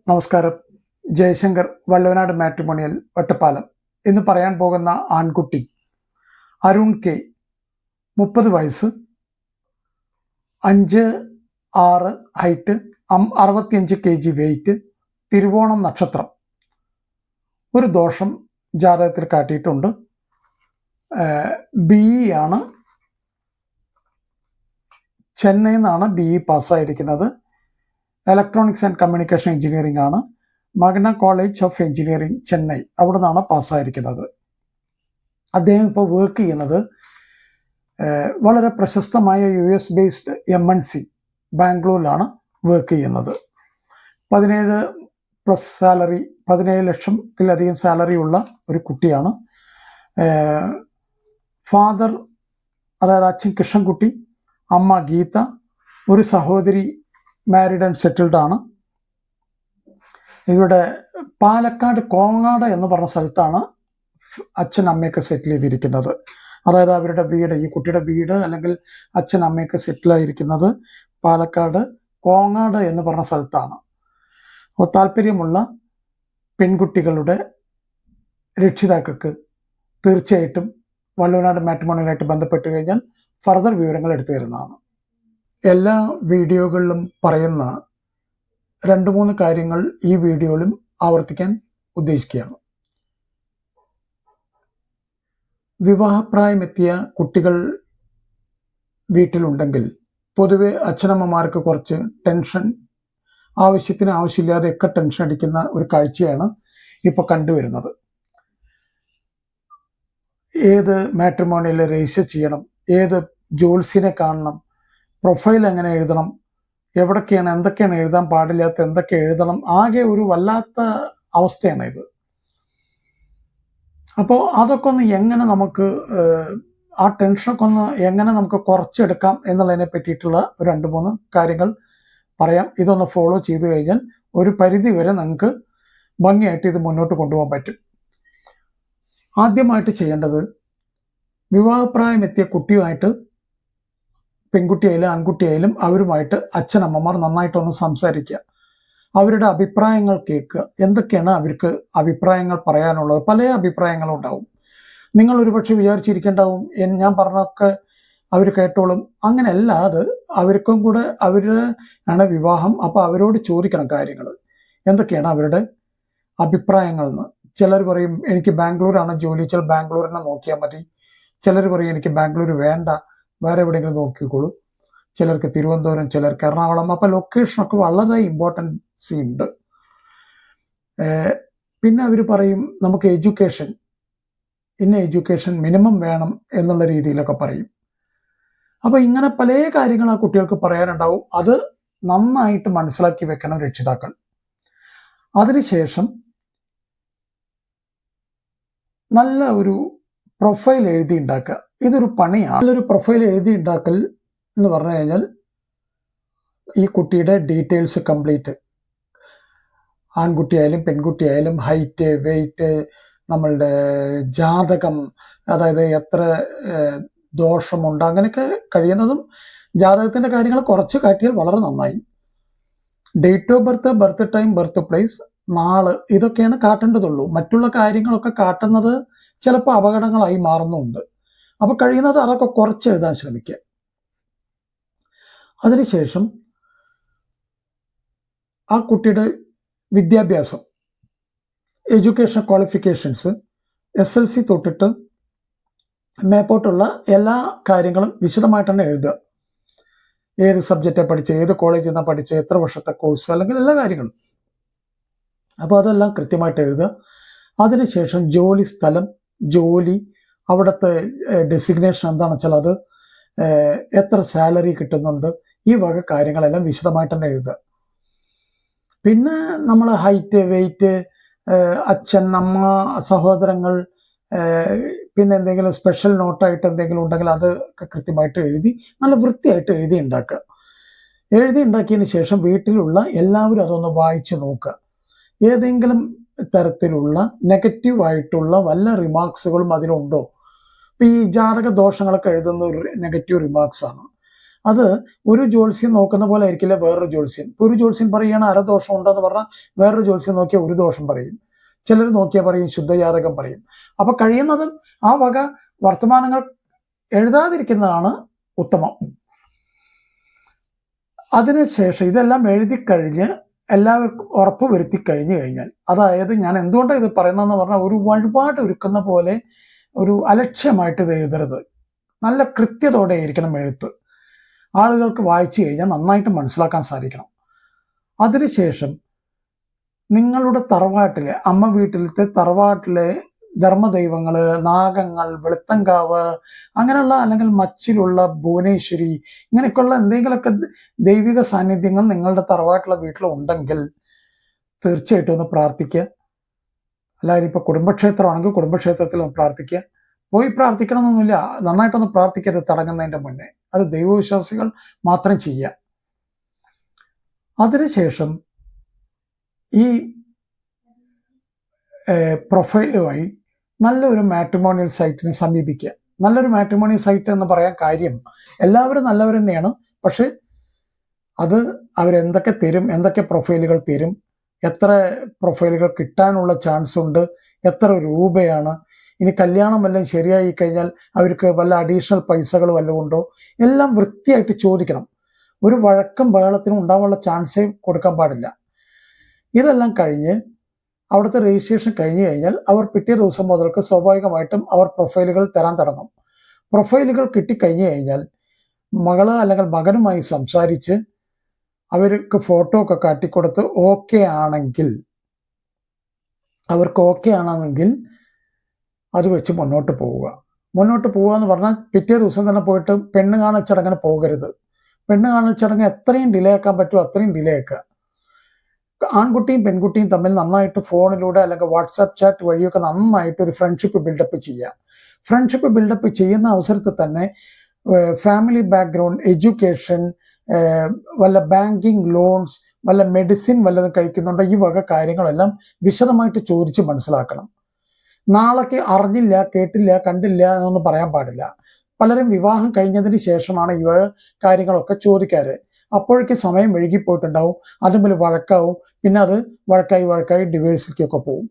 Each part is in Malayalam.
നമസ്കാരം. ജയശങ്കർ, വള്ളുവനാട് മാട്രിമോണിയൽ, ഒറ്റപ്പാലം. ഇന്ന് പറയാൻ പോകുന്ന ആൺകുട്ടി അരുൺ കെ, 30 വയസ്സ്, 5'6" ഹൈറ്റ്, 65 kg വെയിറ്റ്, തിരുവോണം നക്ഷത്രം. ഒരു ദോഷം ജാതകത്തിൽ കാട്ടിയിട്ടുണ്ട്. BE ആണ്, ചെന്നൈയിൽ നിന്നാണ് BE പാസ്സായിരിക്കുന്നത്. ഇലക്ട്രോണിക്സ് ആൻഡ് കമ്മ്യൂണിക്കേഷൻ എഞ്ചിനീയറിംഗ് ആണ്. Magna college of engineering, Chennai, അവിടെ നിന്നാണ് പാസ്സായിരിക്കുന്നത്. അദ്ദേഹം ഇപ്പോൾ വർക്ക് ചെയ്യുന്നത് വളരെ പ്രശസ്തമായ US ബേസ്ഡ് MNC ബാംഗ്ലൂരിലാണ് വർക്ക് ചെയ്യുന്നത്. 17+ സാലറി, 17 ലക്ഷത്തിലധികം സാലറി ഉള്ള ഒരു കുട്ടിയാണ്. ഫാദർ, അതായത് അച്ഛൻ കൃഷ്ണൻകുട്ടി, അമ്മ ഗീത, ഒരു സഹോദരി, മാരീഡ് ആൻഡ് സെറ്റിൽഡ് ആണ്. ഇവിടെ പാലക്കാട് കോങ്ങാട് എന്ന് പറഞ്ഞ സ്ഥലത്താണ് അച്ഛൻ അമ്മയൊക്കെ സെറ്റിൽ ചെയ്തിരിക്കുന്നത്. അതായത് അവരുടെ വീട്, ഈ കുട്ടിയുടെ വീട് അല്ലെങ്കിൽ അച്ഛൻ അമ്മയൊക്കെ സെറ്റിൽ ആയിരിക്കുന്നത് പാലക്കാട് കോങ്ങാട് എന്ന് പറഞ്ഞ സ്ഥലത്താണ്. അപ്പോൾ താല്പര്യമുള്ള പെൺകുട്ടികളുടെ രക്ഷിതാക്കൾക്ക് തീർച്ചയായിട്ടും വള്ളുവനാട് മാട്രിമോണിയലായിട്ട് ബന്ധപ്പെട്ട് കഴിഞ്ഞാൽ ഫർദർ വിവരങ്ങൾ എടുത്തു തരുന്നതാണ്. എല്ലാ വീഡിയോകളിലും പറയുന്ന 2-3 കാര്യങ്ങൾ ഈ വീഡിയോയിലും ആവർത്തിക്കാൻ ഉദ്ദേശിക്കുകയാണ്. വിവാഹപ്രായമെത്തിയ കുട്ടികൾ വീട്ടിലുണ്ടെങ്കിൽ പൊതുവെ അച്ഛനമ്മമാർക്ക് കുറച്ച് ടെൻഷൻ, ആവശ്യമില്ലാതെയൊക്കെ ടെൻഷൻ അടിക്കുന്ന ഒരു കാഴ്ചയാണ് ഇപ്പോൾ കണ്ടുവരുന്നത്. ഏത് മാട്രിമോണിയൽ രജിസ്റ്റർ ചെയ്യണം, ഏത് ജോത്സ്യനെ കാണണം, പ്രൊഫൈൽ എങ്ങനെ എഴുതണം, എവിടൊക്കെയാണ്, എന്തൊക്കെയാണ് എഴുതാൻ പാടില്ലാത്ത, എന്തൊക്കെ എഴുതണം, ആകെ ഒരു വല്ലാത്ത അവസ്ഥയാണ് ഇത്. അപ്പോൾ അതൊക്കെ ഒന്ന് എങ്ങനെ നമുക്ക് ആ ടെൻഷനൊക്കെ ഒന്ന് എങ്ങനെ നമുക്ക് കുറച്ചെടുക്കാം എന്നുള്ളതിനെ പറ്റിയിട്ടുള്ള 2-3 കാര്യങ്ങൾ പറയാം. ഇതൊന്ന് ഫോളോ ചെയ്തു കഴിഞ്ഞാൽ ഒരു പരിധി വരെ നിങ്ങൾക്ക് ഭംഗിയായിട്ട് ഇത് മുന്നോട്ട് കൊണ്ടുപോകാൻ പറ്റും. ആദ്യമായിട്ട് ചെയ്യേണ്ടത്, വിവാഹപ്രായമെത്തിയ കുട്ടിയുമായിട്ട്, പെൺകുട്ടിയായാലും ആൺകുട്ടിയായാലും, അവരുമായിട്ട് അച്ഛനമ്മമാർ നന്നായിട്ടൊന്ന് സംസാരിക്കുക. അവരുടെ അഭിപ്രായങ്ങൾ കേൾക്കുക. എന്തൊക്കെയാണ് അവർക്ക് അഭിപ്രായങ്ങൾ പറയാനുള്ളത്? പല അഭിപ്രായങ്ങളും ഉണ്ടാവും. നിങ്ങൾ ഒരുപക്ഷെ വിചാരിച്ചിരിക്കേണ്ടാവും ഞാൻ പറഞ്ഞൊക്കെ അവർ കേട്ടോളും. അങ്ങനെയല്ല, അത് അവർക്കും കൂടെ ആണ് വിവാഹം. അപ്പോൾ അവരോട് ചോദിക്കണം കാര്യങ്ങൾ, എന്തൊക്കെയാണ് അവരുടെ അഭിപ്രായങ്ങൾ എന്ന്. ചിലർ പറയും എനിക്ക് ബാംഗ്ലൂരാണ് ജോലി, ചില ബാംഗ്ലൂരിനെ നോക്കിയാൽ മതി. ചിലർ പറയും എനിക്ക് ബാംഗ്ലൂർ വേണ്ട, വേറെ എവിടെയെങ്കിലും നോക്കിക്കോളൂ. ചിലർക്ക് തിരുവനന്തപുരം, ചിലർക്ക് എറണാകുളം. അപ്പോൾ ലൊക്കേഷനൊക്കെ വളരെ ഇമ്പോർട്ടൻസി ഉണ്ട്. പിന്നെ അവർ പറയും നമുക്ക് എഡ്യൂക്കേഷൻ, എഡ്യൂക്കേഷൻ മിനിമം വേണം എന്നുള്ള രീതിയിലൊക്കെ പറയും. അപ്പോൾ ഇങ്ങനെ പല കാര്യങ്ങൾ ആ കുട്ടികൾക്ക് പറയാനുണ്ടാവും. അത് നന്നായിട്ട് മനസ്സിലാക്കി വെക്കണം രക്ഷിതാക്കൾ. അതിനുശേഷം നല്ല ഒരു പ്രൊഫൈൽ എഴുതി ഉണ്ടാക്കുക. ഇതൊരു പണിയാണ്. നല്ലൊരു പ്രൊഫൈൽ എഴുതി ഉണ്ടാക്കൽ എന്ന് പറഞ്ഞു കഴിഞ്ഞാൽ ഈ കുട്ടിയുടെ ഡീറ്റെയിൽസ് കംപ്ലീറ്റ്, ആൺകുട്ടിയായാലും പെൺകുട്ടിയായാലും, ഹൈറ്റ്, വെയിറ്റ്, നമ്മളുടെ ജാതകം, അതായത് എത്ര ദോഷമുണ്ട്, അങ്ങനെയൊക്കെ കഴിയുന്നതും ജാതകത്തിൻ്റെ കാര്യങ്ങൾ കുറച്ച് കാട്ടിയാൽ വളരെ നന്നായി. Date of birth, birth time, birth place, നാള്, ഇതൊക്കെയാണ് കാട്ടേണ്ടതുള്ളൂ. മറ്റുള്ള കാര്യങ്ങളൊക്കെ കാട്ടുന്നത് ചിലപ്പോൾ അപകടങ്ങളായി മാറുന്നുണ്ട്. അപ്പോൾ കഴിയുന്നത് അതൊക്കെ കുറച്ച് എഴുതാൻ ശ്രമിക്കുക. അതിനുശേഷം ആ കുട്ടിയുടെ വിദ്യാഭ്യാസം, എഡ്യൂക്കേഷൻ ക്വാളിഫിക്കേഷൻസ്, SLC തൊട്ടിട്ട് മേപ്പോട്ടുള്ള എല്ലാ കാര്യങ്ങളും വിശദമായിട്ടാണ് എഴുതുക. ഏത് സബ്ജക്റ്റാണ് പഠിച്ചത്, ഏത് കോളേജിൽ നിന്നാണ് പഠിച്ചത്, എത്ര വർഷത്തെ കോഴ്സ്, അല്ലെങ്കിൽ എല്ലാ കാര്യങ്ങളും. അപ്പോൾ അതെല്ലാം കൃത്യമായിട്ട് എഴുതുക. അതിനുശേഷം ജോലി സ്ഥലം, ജോലി, അവിടുത്തെ ഡെസിഗ്നേഷൻ എന്താണെന്ന് വെച്ചാൽ അത്, എത്ര സാലറി കിട്ടുന്നുണ്ട്, ഈ വക കാര്യങ്ങളെല്ലാം വിശദമായിട്ട് തന്നെ എഴുതുക. പിന്നെ നമ്മൾ ഹൈറ്റ്, വെയിറ്റ്, അച്ഛൻ, അമ്മ, സഹോദരങ്ങൾ, പിന്നെ എന്തെങ്കിലും സ്പെഷ്യൽ നോട്ടായിട്ട് എന്തെങ്കിലും ഉണ്ടെങ്കിൽ അത് കൃത്യമായിട്ട് എഴുതി നല്ല വൃത്തിയായിട്ട് എഴുതി ഉണ്ടാക്കുക. എഴുതി ഉണ്ടാക്കിയതിന് ശേഷം വീട്ടിലുള്ള എല്ലാവരും അതൊന്ന് വായിച്ച് നോക്കുക. ഏതെങ്കിലും തരത്തിലുള്ള നെഗറ്റീവായിട്ടുള്ള വല്ല റിമാർക്സുകളും അതിലുണ്ടോ? ഇപ്പം ഈ ജാതക ദോഷങ്ങളൊക്കെ എഴുതുന്ന ഒരു നെഗറ്റീവ് റിമാർക്സ് ആണ്. അത് ഒരു ജ്യോത്സ്യം നോക്കുന്ന പോലെ ആയിരിക്കില്ല വേറൊരു ജ്യോത്സ്യം. ഒരു ജ്യോത്സ്യം പറയുകയാണ് അരദോഷം ഉണ്ടെന്ന് പറഞ്ഞാൽ വേറൊരു ജ്യോത്സ്യം നോക്കിയാൽ ഒരു ദോഷം പറയും, ചിലർ നോക്കിയാൽ പറയും ശുദ്ധജാതകം പറയും. അപ്പൊ കഴിയുന്നതും ആ വക വർത്തമാനങ്ങൾ എഴുതാതിരിക്കുന്നതാണ് ഉത്തമം. അതിനുശേഷം ഇതെല്ലാം എഴുതി കഴിഞ്ഞ് എല്ലാവർക്കും ഉറപ്പ് വരുത്തി കഴിഞ്ഞു കഴിഞ്ഞാൽ, അതായത് ഞാൻ എന്തുകൊണ്ടാണ് ഇത് പറയുന്നതെന്ന് പറഞ്ഞാൽ, ഒരു വഴിപാട് ഒരുക്കുന്ന പോലെ ഒരു അലക്ഷ്യമായിട്ട് ഇത് എഴുതരുത്. നല്ല കൃത്യതയോടെ ആയിരിക്കണം എഴുത്ത്. ആളുകൾക്ക് വായിച്ചു കഴിഞ്ഞാൽ നന്നായിട്ട് മനസ്സിലാക്കാൻ സാധിക്കണം. അതിനുശേഷം നിങ്ങളുടെ തറവാട്ടിലെ അമ്മ വീട്ടിലത്തെ തറവാട്ടിലെ ധർമ്മദൈവങ്ങൾ, നാഗങ്ങൾ, വെളുത്തങ്കാവ്, അങ്ങനെയുള്ള അല്ലെങ്കിൽ മച്ചിലുള്ള ഭുവനേശ്വരി, ഇങ്ങനെയൊക്കെയുള്ള എന്തെങ്കിലുമൊക്കെ ദൈവിക സാന്നിധ്യങ്ങൾ നിങ്ങളുടെ തറവാട്ടിലെ വീട്ടിലുണ്ടെങ്കിൽ തീർച്ചയായിട്ടും ഒന്ന് പ്രാർത്ഥിക്കുക. അല്ലാതെ ഇപ്പോൾ കുടുംബക്ഷേത്രമാണെങ്കിൽ കുടുംബക്ഷേത്രത്തിൽ ഒന്ന് പ്രാർത്ഥിക്കുക. പോയി പ്രാർത്ഥിക്കണമെന്നൊന്നുമില്ല, നന്നായിട്ടൊന്ന് പ്രാർത്ഥിക്കരുത് തുടങ്ങുന്നതിൻ്റെ മുന്നേ. അത് ദൈവവിശ്വാസികൾ മാത്രം ചെയ്യുക. അതിനുശേഷം ഈ പ്രൊഫൈലുമായി നല്ലൊരു മാട്രിമോണിയൽ സൈറ്റിനെ സമീപിക്കുക. നല്ലൊരു മാട്രിമോണിയൽ സൈറ്റ് എന്ന് പറയാൻ കാര്യം, എല്ലാവരും നല്ലവർ തന്നെയാണ്, പക്ഷെ അത് അവരെന്തൊക്കെ തരും, എന്തൊക്കെ പ്രൊഫൈലുകൾ തരും, എത്ര പ്രൊഫൈലുകൾ കിട്ടാനുള്ള ചാൻസ് ഉണ്ട്, എത്ര രൂപയാണ്, ഇനി കല്യാണം വല്ലതും ശരിയായി കഴിഞ്ഞാൽ അവർക്ക് വല്ല അഡീഷണൽ പൈസകൾ വല്ലതും ഉണ്ടോ, എല്ലാം വൃത്തിയായിട്ട് ചോദിക്കണം. ഒരു വഴക്കും ബഹളത്തിനും ഉണ്ടാവാനുള്ള ചാൻസേ കൊടുക്കാൻ പാടില്ല. ഇതെല്ലാം കഴിഞ്ഞ് അവിടുത്തെ രജിസ്ട്രേഷൻ കഴിഞ്ഞു കഴിഞ്ഞാൽ അവർ പിറ്റേ ദിവസം മുതൽക്ക് സ്വാഭാവികമായിട്ടും അവർ പ്രൊഫൈലുകൾ തരാൻ തുടങ്ങും. പ്രൊഫൈലുകൾ കിട്ടിക്കഴിഞ്ഞു കഴിഞ്ഞാൽ മകള് അല്ലെങ്കിൽ മകനുമായി സംസാരിച്ച് അവർക്ക് ഫോട്ടോ ഒക്കെ കാട്ടിക്കൊടുത്ത് അവർക്ക് ഓക്കെ ആണെങ്കിൽ അത് വെച്ച് മുന്നോട്ട് പോവുക. മുന്നോട്ട് പോവുക എന്ന് പറഞ്ഞാൽ പിറ്റേ ദിവസം തന്നെ പോയിട്ട് പെണ്ണ് കാണൽ ചടങ്ങിന് പോകരുത്. പെണ്ണ് കാണൽ ചടങ്ങ് എത്രയും ഡിലേ ആക്കാൻ പറ്റുമോ അത്രയും ഡിലേ ആക്കുക. ആൺകുട്ടിയും പെൺകുട്ടിയും തമ്മിൽ നന്നായിട്ട് ഫോണിലൂടെ അല്ലെങ്കിൽ വാട്സാപ്പ് ചാറ്റ് വഴിയൊക്കെ നന്നായിട്ട് ഒരു ഫ്രണ്ട്ഷിപ്പ് ബിൽഡപ്പ് ചെയ്യുക. ഫ്രണ്ട്ഷിപ്പ് ബിൽഡപ്പ് ചെയ്യുന്ന അവസരത്തിൽ തന്നെ ഫാമിലി ബാക്ക്ഗ്രൗണ്ട്, എഡ്യൂക്കേഷൻ, വല്ല ബാങ്കിങ് ലോൺസ്, വല്ല മെഡിസിൻ വല്ലതും കഴിക്കുന്നുണ്ടോ, ഈ വക കാര്യങ്ങളെല്ലാം വിശദമായിട്ട് ചോദിച്ച് മനസ്സിലാക്കണം. നാളേക്ക് അറിഞ്ഞില്ല, കേട്ടില്ല, കണ്ടില്ല എന്നൊന്നും പറയാൻ പാടില്ല. പലരും വിവാഹം കഴിഞ്ഞതിന് ശേഷമാണ് ഈ വക കാര്യങ്ങളൊക്കെ ചോദിക്കാറ്. അപ്പോഴേക്ക് സമയം വൈകിപ്പോയിട്ടുണ്ടാവും, അതുപോലെ വഴക്കാവും, പിന്നെ അത് വഴക്കായി ഡിവേഴ്സിലേക്കൊക്കെ പോകും.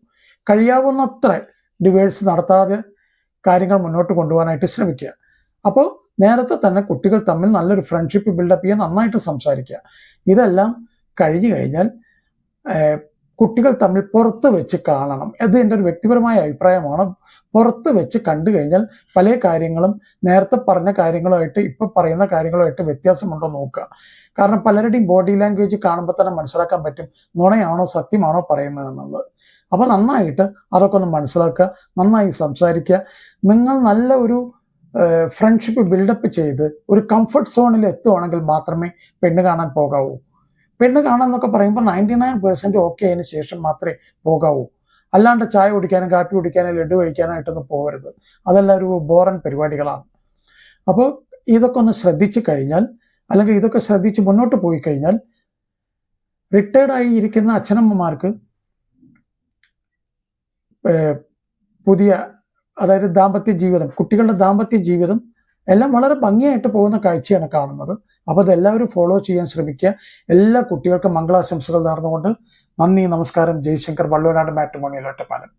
കഴിയാവുന്നത്ര ഡിവേഴ്സ് നടത്താതെ കാര്യങ്ങൾ മുന്നോട്ട് കൊണ്ടുപോകാനായിട്ട് ശ്രമിക്കുക. അപ്പോൾ നേരത്തെ തന്നെ കുട്ടികൾ തമ്മിൽ നല്ലൊരു ഫ്രണ്ട്ഷിപ്പ് ബിൽഡപ്പ് ചെയ്യാൻ നന്നായിട്ട് സംസാരിക്കുക. ഇതെല്ലാം കഴിഞ്ഞു കഴിഞ്ഞാൽ കുട്ടികൾ തമ്മിൽ പുറത്ത് വെച്ച് കാണണം. ഇത് എൻ്റെ ഒരു വ്യക്തിപരമായ അഭിപ്രായമാണ്. പുറത്ത് വെച്ച് കണ്ടു കഴിഞ്ഞാൽ പല കാര്യങ്ങളും നേരത്തെ പറഞ്ഞ കാര്യങ്ങളുമായിട്ട് ഇപ്പം പറയുന്ന കാര്യങ്ങളുമായിട്ട് വ്യത്യാസമുണ്ടോ നോക്കുക. കാരണം പലരുടെയും ബോഡി ലാംഗ്വേജ് കാണുമ്പോൾ തന്നെ മനസ്സിലാക്കാൻ പറ്റും നുണയാണോ സത്യമാണോ പറയുന്നത് എന്നുള്ളത്. അപ്പോൾ നന്നായിട്ട് അതൊക്കെ ഒന്ന് മനസ്സിലാക്കുക, നന്നായി സംസാരിക്കുക. നിങ്ങൾ നല്ല ഒരു ഫ്രണ്ട്ഷിപ്പ് ബിൽഡപ്പ് ചെയ്ത് ഒരു കംഫർട്ട് സോണിൽ എത്തുവാണെങ്കിൽ മാത്രമേ പെണ്ണ് കാണാൻ പോകാവൂ. പെണ്ണ് കാണാന്നൊക്കെ പറയുമ്പോൾ 99% ഓക്കെ ആയതിനു ശേഷം മാത്രമേ പോകാവൂ. അല്ലാണ്ട് ചായ കുടിക്കാനും കാപ്പി കുടിക്കാനും ലഡു കഴിക്കാനായിട്ടൊന്നും പോകരുത്. അതെല്ലാം ഒരു ബോറൻ പരിപാടികളാണ്. അപ്പോൾ ഇതൊക്കെ ഒന്ന് ശ്രദ്ധിച്ചു കഴിഞ്ഞാൽ, അല്ലെങ്കിൽ ഇതൊക്കെ ശ്രദ്ധിച്ച് മുന്നോട്ട് പോയി കഴിഞ്ഞാൽ, റിട്ടയർഡായി ഇരിക്കുന്ന അച്ഛനമ്മമാർക്ക് പുതിയ, അതായത് ദാമ്പത്യ ജീവിതം, കുട്ടികളുടെ ദാമ്പത്യ ജീവിതം എല്ലാം വളരെ ഭംഗിയായിട്ട് പോകുന്ന കാഴ്ചയാണ് കാണുന്നത്. അപ്പോൾ അതെല്ലാവരും ഫോളോ ചെയ്യാൻ ശ്രമിക്കുക. എല്ലാ കുട്ടികൾക്കും മംഗളാശംസകൾ നേർന്നുകൊണ്ട് നന്ദി, നമസ്കാരം. ജയശങ്കർ, വള്ളുവനാട് മാട്രിമോണിയൽ ഒറ്റപ്പാലം.